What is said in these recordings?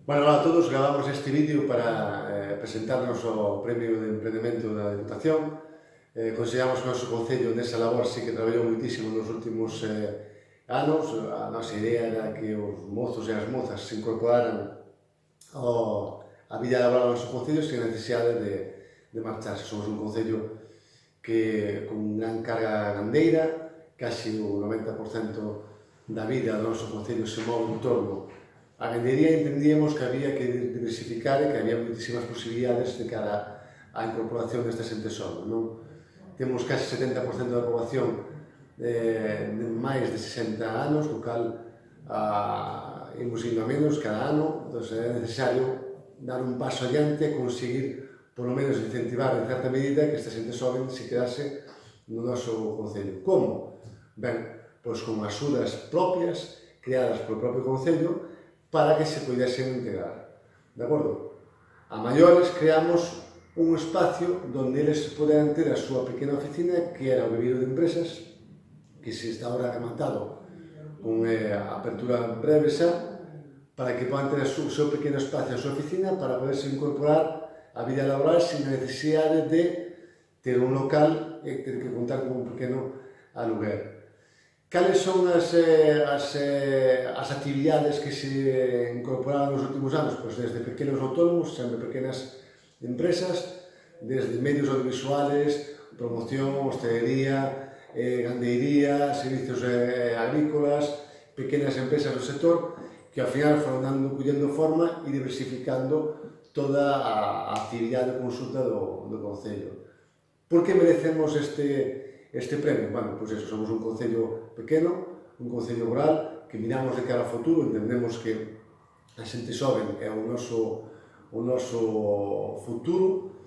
Bueno, hola a todos, gravamos este vídeo para presentarnos o Premio de Emprendemento da Diputación. Consideramos que o noso Concello nesa labor sí que traballou muitísimo nos últimos anos. A nosa idea era que os mozos e as mozas se incorporaran á vida laboral do noso Concello sen necesidade de marcharse. Somos un Concello que con gran carga gandeira, casi o 90% da vida do noso Concello se move en torno a gandería. Entendíamos que había que diversificar e que había moitísimas posibilidades de cara á incorporación desta xente sola. Temos casi 70% da poboación de máis de 60 anos, o cal imos indo a menos cada ano. Entón, é necesario dar un paso adiante e conseguir, polo menos, incentivar en certa medida que esta xente xoven se quedase no noso Concello. Como? Ben, pois con axudas propias creadas polo propio Concello para que se pudesen integrar. De acordo? A maiores creamos un espacio onde eles poderan ter a súa pequena oficina, que era o Viveiro de Empresas, que se está ahora rematado con a apertura breve xa, para que podan ter o seu pequeno espacio, a súa oficina, para poderse incorporar á vida laboral sin necesidade de ter un local e ter que contar con un pequeno aluguer. Cales son as actividades que se incorporaron nos últimos anos? Pois desde pequenos autónomos, sempre pequenas empresas, desde medios audiovisuales, promoción, hostelería, gandeiría, servicios agrícolas, pequenas empresas do sector, que ao final foron collendo forma e diversificando toda a actividade de consulta do Concello. Por que merecemos este premio? Bueno, pois eso, somos un Concello pequeno, un Concello rural, que miramos de cara ao futuro, entendemos que a xente xoven é o noso futuro.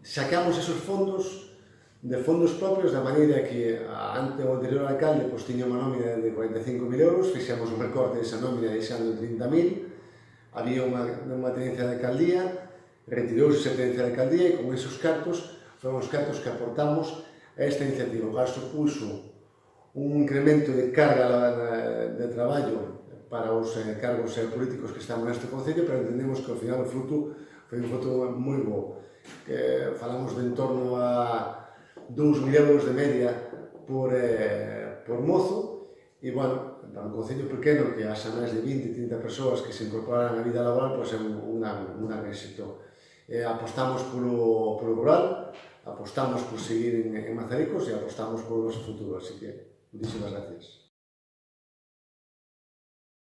Sacamos esos fondos de fondos propios, da maneira que ante o anterior alcalde tiña unha nómina de 45.000 euros, fixemos un recorte desa nómina deixando 30.000, había unha tenencia de alcaldía, retirouse esa tenencia de alcaldía e con esos cartos foron os cartos que aportamos a esta iniciativa. O cual supuso un incremento de carga de traballo para os cargos políticos que estamos neste Concello, pero entendemos que ao final o fruto foi un fruto moi bo. Falamos de en torno a 2.000 euros de media por mozo, e, bueno, para un Concello pequeno que haxa máis de 20-30 persoas que se incorporaran á vida laboral, pois é un gran éxito. Apostamos polo rural, apostamos por seguir en Mazaricos e apostamos polo noso futuro, así que, muchísimas gracias.